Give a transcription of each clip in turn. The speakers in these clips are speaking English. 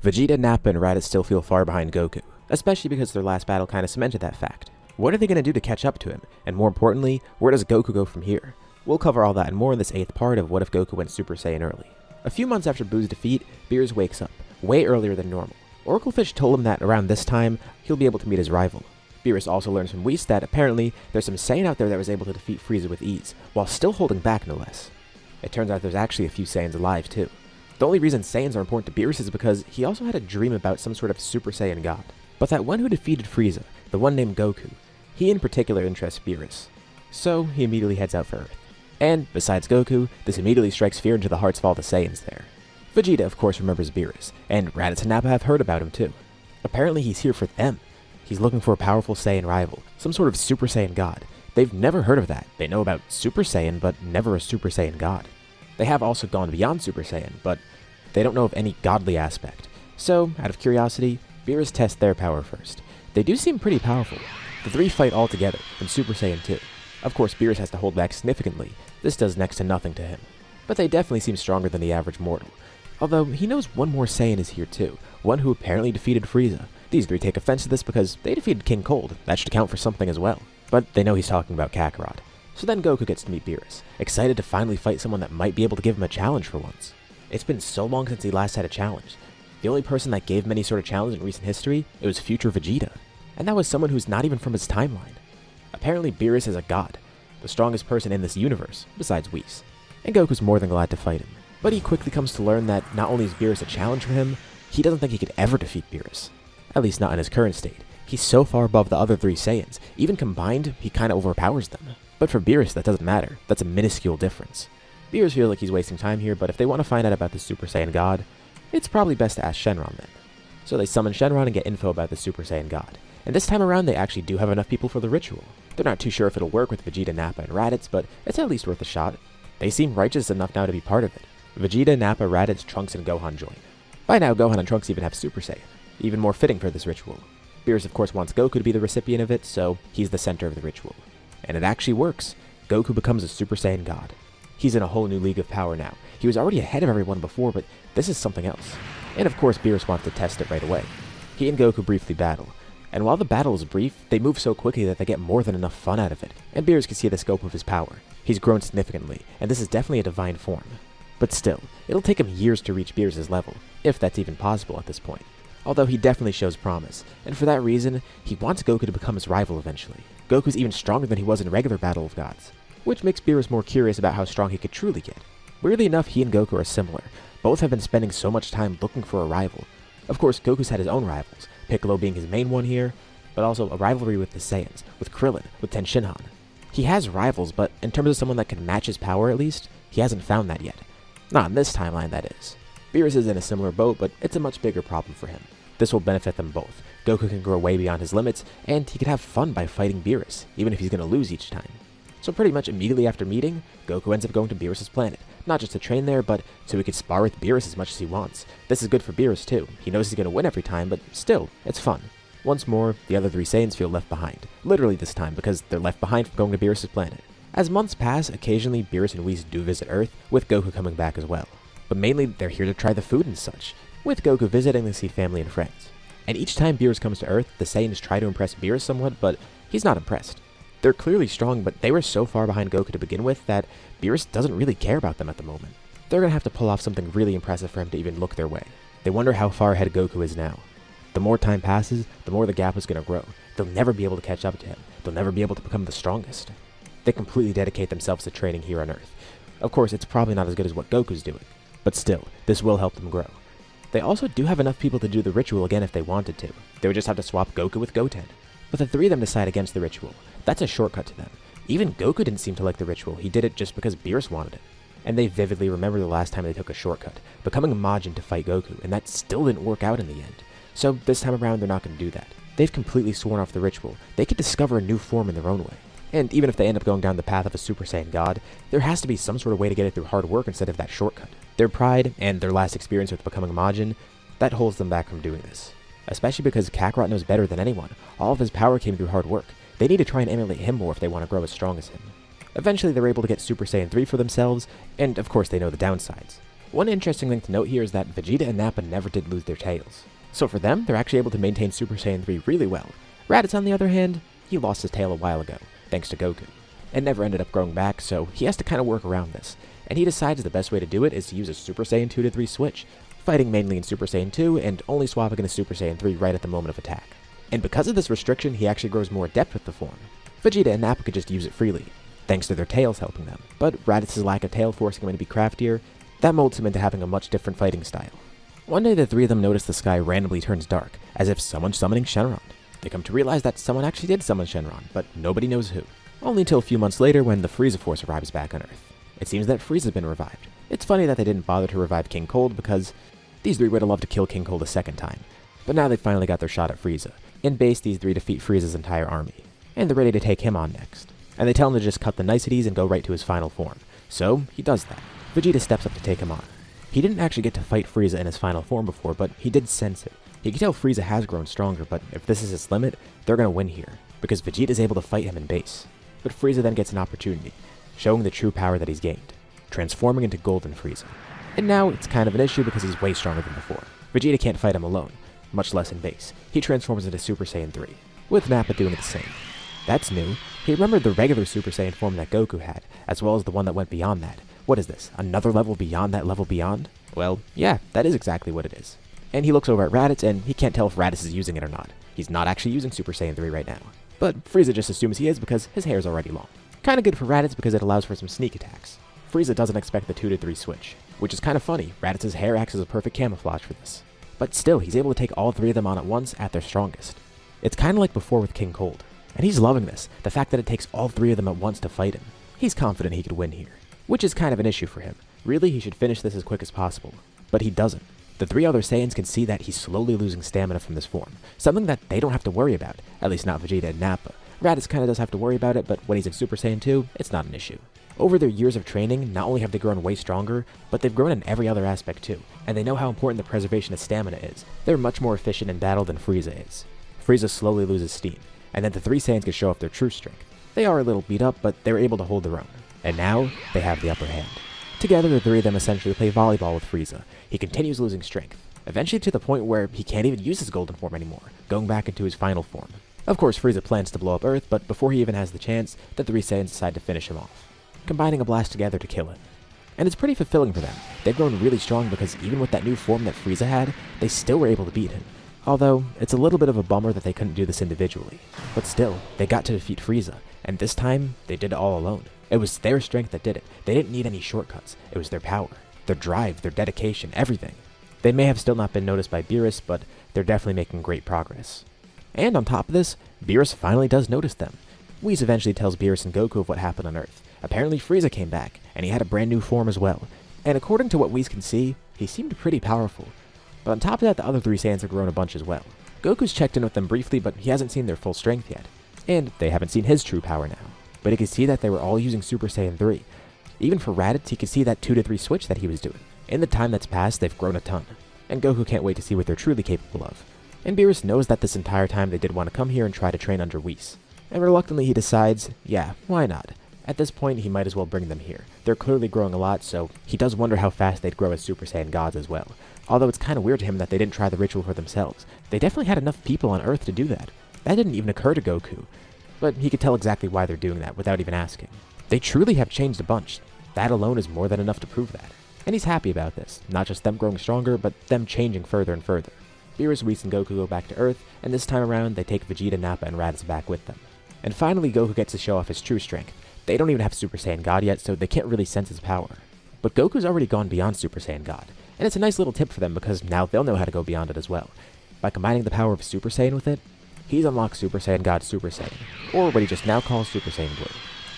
Vegeta, Nappa, and Raditz still feel far behind Goku, especially because their last battle kinda cemented that fact. What are they gonna do to catch up to him? And more importantly, where does Goku go from here? We'll cover all that and more in this 8th part of What If Goku Went Super Saiyan Early. A few months after Buu's defeat, Beerus wakes up, way earlier than normal. Oraclefish told him that around this time, he'll be able to meet his rival. Beerus also learns from Whis that apparently there's some Saiyan out there that was able to defeat Frieza with ease, while still holding back no less. It turns out there's actually a few Saiyans alive too. The only reason Saiyans are important to Beerus is because he also had a dream about some sort of Super Saiyan god. But that one who defeated Frieza, the one named Goku, he in particular interests Beerus. So he immediately heads out for Earth. And, besides Goku, this immediately strikes fear into the hearts of all the Saiyans there. Vegeta of course remembers Beerus, and Raditz and Nappa have heard about him too. Apparently he's here for them. He's looking for a powerful Saiyan rival, some sort of Super Saiyan god. They've never heard of that. They know about Super Saiyan, but never a Super Saiyan god. They have also gone beyond Super Saiyan, but they don't know of any godly aspect. So, out of curiosity, Beerus tests their power first. They do seem pretty powerful. The three fight all together, in Super Saiyan 2. Of course, Beerus has to hold back significantly. This does next to nothing to him. But they definitely seem stronger than the average mortal. Although, he knows one more Saiyan is here too, one who apparently defeated Frieza. These three take offense to this because they defeated King Cold. That should count for something as well. But they know he's talking about Kakarot. So then Goku gets to meet Beerus, excited to finally fight someone that might be able to give him a challenge for once. It's been so long since he last had a challenge. The only person that gave him any sort of challenge in recent history, it was future Vegeta. And that was someone who's not even from his timeline. Apparently Beerus is a god, the strongest person in this universe, besides Whis. And Goku's more than glad to fight him. But he quickly comes to learn that not only is Beerus a challenge for him, he doesn't think he could ever defeat Beerus. At least not in his current state. He's so far above the other three Saiyans, even combined, he kinda overpowers them. But for Beerus, that doesn't matter. That's a minuscule difference. Beerus feels like he's wasting time here, but if they want to find out about the Super Saiyan God, it's probably best to ask Shenron then. So they summon Shenron and get info about the Super Saiyan God. And this time around, they actually do have enough people for the ritual. They're not too sure if it'll work with Vegeta, Nappa, and Raditz, but it's at least worth a shot. They seem righteous enough now to be part of it. Vegeta, Nappa, Raditz, Trunks, and Gohan join. By now, Gohan and Trunks even have Super Saiyan, even more fitting for this ritual. Beerus of course wants Goku to be the recipient of it, so he's the center of the ritual. And it actually works. Goku becomes a Super Saiyan God. He's in a whole new league of power now. He was already ahead of everyone before, but this is something else. And of course Beerus wants to test it right away. He and Goku briefly battle. And while the battle is brief, they move so quickly that they get more than enough fun out of it. And Beerus can see the scope of his power. He's grown significantly, and this is definitely a divine form. But still, it'll take him years to reach Beerus' level, if that's even possible at this point. Although he definitely shows promise, and for that reason, he wants Goku to become his rival eventually. Goku's even stronger than he was in regular Battle of Gods, which makes Beerus more curious about how strong he could truly get. Weirdly enough, he and Goku are similar. Both have been spending so much time looking for a rival. Of course, Goku's had his own rivals, Piccolo being his main one here, but also a rivalry with the Saiyans, with Krillin, with Tenshinhan. He has rivals, but in terms of someone that can match his power at least, he hasn't found that yet. Not in this timeline, that is. Beerus is in a similar boat, but it's a much bigger problem for him. This will benefit them both. Goku can grow way beyond his limits, and he can have fun by fighting Beerus, even if he's going to lose each time. So pretty much immediately after meeting, Goku ends up going to Beerus' planet, not just to train there, but so he could spar with Beerus as much as he wants. This is good for Beerus too. He knows he's going to win every time, but still, it's fun. Once more, the other three Saiyans feel left behind. Literally this time, because they're left behind from going to Beerus' planet. As months pass, occasionally Beerus and Whis do visit Earth, with Goku coming back as well. But mainly, they're here to try the food and such, with Goku visiting to see family and friends. And each time Beerus comes to Earth, the Saiyans try to impress Beerus somewhat, but he's not impressed. They're clearly strong, but they were so far behind Goku to begin with that Beerus doesn't really care about them at the moment. They're gonna have to pull off something really impressive for him to even look their way. They wonder how far ahead Goku is now. The more time passes, the more the gap is gonna grow. They'll never be able to catch up to him. They'll never be able to become the strongest. They completely dedicate themselves to training here on Earth. Of course, it's probably not as good as what Goku's doing, but still, this will help them grow. They also do have enough people to do the ritual again if they wanted to. They would just have to swap Goku with Goten. But the three of them decide against the ritual. That's a shortcut to them. Even Goku didn't seem to like the ritual. He did it just because Beerus wanted it. And they vividly remember the last time they took a shortcut, becoming a Majin to fight Goku, and that still didn't work out in the end. So this time around, they're not going to do that. They've completely sworn off the ritual. They could discover a new form in their own way. And even if they end up going down the path of a Super Saiyan God, there has to be some sort of way to get it through hard work instead of that shortcut. Their pride, and their last experience with becoming a Majin, that holds them back from doing this. Especially because Kakarot knows better than anyone. All of his power came through hard work. They need to try and emulate him more if they want to grow as strong as him. Eventually they're able to get Super Saiyan 3 for themselves, and of course they know the downsides. One interesting thing to note here is that Vegeta and Nappa never did lose their tails. So for them, they're actually able to maintain Super Saiyan 3 really well. Raditz, on the other hand, he lost his tail a while ago, thanks to Goku. It never ended up growing back, so he has to kind of work around this. And he decides the best way to do it is to use a Super Saiyan 2 to 3 switch, fighting mainly in Super Saiyan 2 and only swapping into Super Saiyan 3 right at the moment of attack. And because of this restriction, he actually grows more adept with the form. Vegeta and Nappa could just use it freely, thanks to their tails helping them. But Raditz's lack of tail forcing him to be craftier, that molds him into having a much different fighting style. One day the three of them notice the sky randomly turns dark, as if someone's summoning Shenron. They come to realize that someone actually did summon Shenron, but nobody knows who. Only until a few months later when the Frieza Force arrives back on Earth. It seems that Frieza's been revived. It's funny that they didn't bother to revive King Cold because these three would have loved to kill King Cold a second time. But now they finally got their shot at Frieza. In base, these three defeat Frieza's entire army, and they're ready to take him on next. And they tell him to just cut the niceties and go right to his final form. So, he does that. Vegeta steps up to take him on. He didn't actually get to fight Frieza in his final form before, but he did sense it. He can tell Frieza has grown stronger, but if this is his limit, they're gonna win here, because Vegeta is able to fight him in base. But Frieza then gets an opportunity, showing the true power that he's gained, transforming into Golden Frieza. And now it's kind of an issue because he's way stronger than before. Vegeta can't fight him alone, much less in base. He transforms into Super Saiyan 3, with Nappa doing the same. That's new. He remembered the regular Super Saiyan form that Goku had, as well as the one that went beyond that. What is this, another level beyond that level beyond? Well, yeah, that is exactly what it is. And he looks over at Raditz, and he can't tell if Raditz is using it or not. He's not actually using Super Saiyan 3 right now. But Frieza just assumes he is because his hair is already long. Kinda good for Raditz because it allows for some sneak attacks. Frieza doesn't expect the 2 to 3 switch, which is kinda funny. Raditz's hair acts as a perfect camouflage for this. But still, he's able to take all three of them on at once at their strongest. It's kinda like before with King Cold. And he's loving this, the fact that it takes all three of them at once to fight him. He's confident he could win here, which is kind of an issue for him. Really, he should finish this as quick as possible. But he doesn't. The three other Saiyans can see that he's slowly losing stamina from this form, something that they don't have to worry about, at least not Vegeta and Nappa. Raditz kinda does have to worry about it, but when he's in Super Saiyan 2, it's not an issue. Over their years of training, not only have they grown way stronger, but they've grown in every other aspect too, and they know how important the preservation of stamina is. They're much more efficient in battle than Frieza is. Frieza slowly loses steam, and then the three Saiyans can show off their true strength. They are a little beat up, but they're able to hold their own, and now they have the upper hand. Together, the three of them essentially play volleyball with Frieza. He continues losing strength, eventually to the point where he can't even use his golden form anymore, going back into his final form. Of course, Frieza plans to blow up Earth, but before he even has the chance, the three Saiyans decide to finish him off, combining a blast together to kill him. And it's pretty fulfilling for them. They've grown really strong because even with that new form that Frieza had, they still were able to beat him. Although, it's a little bit of a bummer that they couldn't do this individually. But still, they got to defeat Frieza, and this time, they did it all alone. It was their strength that did it. They didn't need any shortcuts. It was their power, their drive, their dedication, everything. They may have still not been noticed by Beerus, but they're definitely making great progress. And on top of this, Beerus finally does notice them. Whis eventually tells Beerus and Goku of what happened on Earth. Apparently Frieza came back, and he had a brand new form as well. And according to what Whis can see, he seemed pretty powerful. But on top of that, the other three Saiyans have grown a bunch as well. Goku's checked in with them briefly, but he hasn't seen their full strength yet. And they haven't seen his true power now. But he could see that they were all using Super Saiyan 3. Even for Raditz, he could see that 2 to 3 switch that he was doing. In the time that's passed, they've grown a ton. And Goku can't wait to see what they're truly capable of. And Beerus knows that this entire time they did want to come here and try to train under Whis. And reluctantly he decides, yeah, why not? At this point, he might as well bring them here. They're clearly growing a lot, so he does wonder how fast they'd grow as Super Saiyan gods as well. Although it's kind of weird to him that they didn't try the ritual for themselves. They definitely had enough people on Earth to do that. That didn't even occur to Goku. But he could tell exactly why they're doing that without even asking. They truly have changed a bunch. That alone is more than enough to prove that. And he's happy about this. Not just them growing stronger, but them changing further and further. Beerus, Whis, and Goku go back to Earth, and this time around, they take Vegeta, Nappa, and Raditz back with them. And finally, Goku gets to show off his true strength. They don't even have Super Saiyan God yet, so they can't really sense his power. But Goku's already gone beyond Super Saiyan God, and it's a nice little tip for them because now they'll know how to go beyond it as well. By combining the power of Super Saiyan with it, he's unlocked Super Saiyan God Super Saiyan, or what he just now calls Super Saiyan Blue.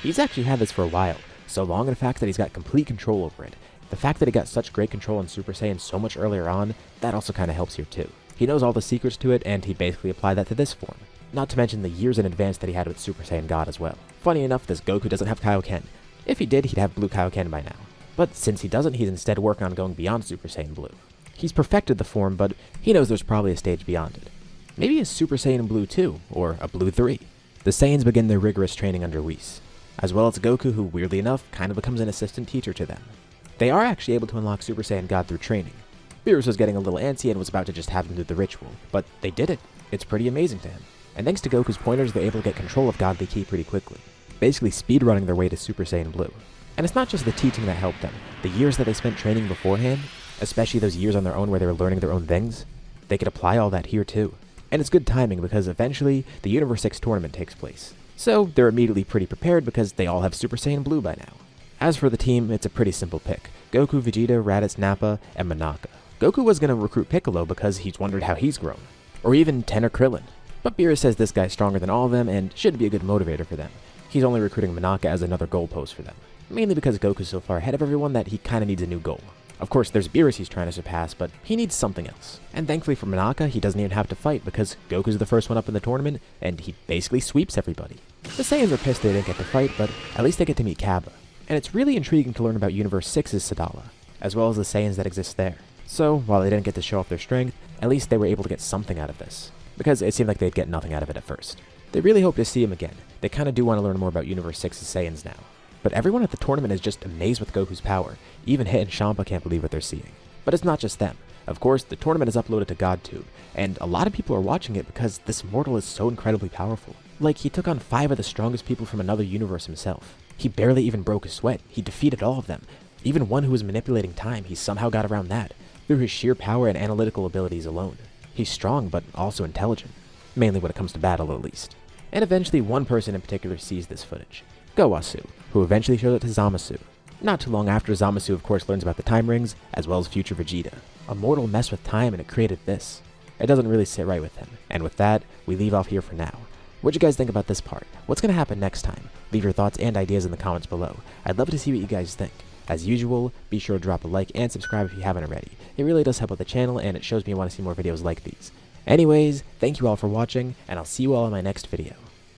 He's actually had this for a while, so long in fact that he's got complete control over it. The fact that he got such great control on Super Saiyan so much earlier on, that also kinda helps here too. He knows all the secrets to it, and he basically applied that to this form. Not to mention the years in advance that he had with Super Saiyan God as well. Funny enough, this Goku doesn't have Kaioken. If he did, he'd have Blue Kaioken by now. But since he doesn't, he's instead working on going beyond Super Saiyan Blue. He's perfected the form, but he knows there's probably a stage beyond it. Maybe a Super Saiyan Blue 2, or a Blue 3. The Saiyans begin their rigorous training under Whis, as well as Goku, who weirdly enough, kind of becomes an assistant teacher to them. They are actually able to unlock Super Saiyan God through training. Beerus was getting a little antsy and was about to just have him do the ritual, but they did it. It's pretty amazing to him. And thanks to Goku's pointers, they're able to get control of Godly Ki pretty quickly, basically speedrunning their way to Super Saiyan Blue. And it's not just the teaching that helped them. The years that they spent training beforehand, especially those years on their own where they were learning their own things, they could apply all that here too. And it's good timing because eventually the Universe 6 tournament takes place. So they're immediately pretty prepared because they all have Super Saiyan Blue by now. As for the team, it's a pretty simple pick. Goku, Vegeta, Raditz, Nappa, and Monaka. Goku was going to recruit Piccolo because he's wondered how he's grown. Or even Ten or Krillin. But Beerus says this guy's stronger than all of them and should be a good motivator for them. He's only recruiting Monaka as another goalpost for them. Mainly because Goku's so far ahead of everyone that he kinda needs a new goal. Of course, there's Beerus he's trying to surpass, but he needs something else. And thankfully for Monaka, he doesn't even have to fight because Goku's the first one up in the tournament, and he basically sweeps everybody. The Saiyans are pissed they didn't get to fight, but at least they get to meet Cabba. And it's really intriguing to learn about Universe 6's Sadala, as well as the Saiyans that exist there. So, while they didn't get to show off their strength, at least they were able to get something out of this. Because it seemed like they'd get nothing out of it at first. They really hope to see him again. They kinda do want to learn more about Universe 6's Saiyans now. But everyone at the tournament is just amazed with Goku's power. Even Hit and Champa can't believe what they're seeing. But it's not just them. Of course, the tournament is uploaded to GodTube, and a lot of people are watching it because this mortal is so incredibly powerful. Like, he took on 5 of the strongest people from another universe himself. He barely even broke a sweat. He defeated all of them. Even one who was manipulating time, he somehow got around that, through his sheer power and analytical abilities alone. He's strong, but also intelligent. Mainly when it comes to battle, at least. And eventually, one person in particular sees this footage. Gowasu, who eventually shows it to Zamasu. Not too long after, Zamasu of course learns about the time rings, as well as future Vegeta. A mortal messed with time and it created this. It doesn't really sit right with him. And with that, we leave off here for now. What'd you guys think about this part? What's gonna happen next time? Leave your thoughts and ideas in the comments below. I'd love to see what you guys think. As usual, be sure to drop a like and subscribe if you haven't already. It really does help out the channel and it shows me you want to see more videos like these. Anyways, thank you all for watching, and I'll see you all in my next video.